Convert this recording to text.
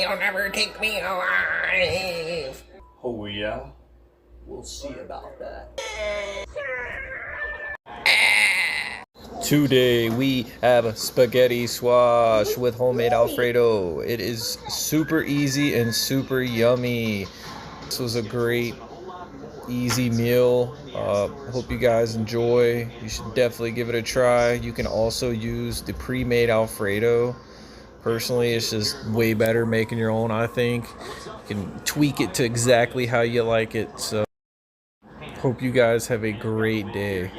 you'll never take me alive. Oh yeah? We'll see about that. Today we have a spaghetti squash with homemade Alfredo. It is super easy and super yummy. This was a great, easy meal. Hope you guys enjoy. You should definitely give it a try. You can also use the pre-made Alfredo. Personally, it's just way better making your own, I think. You can tweak it to exactly how you like it. So, hope you guys have a great day.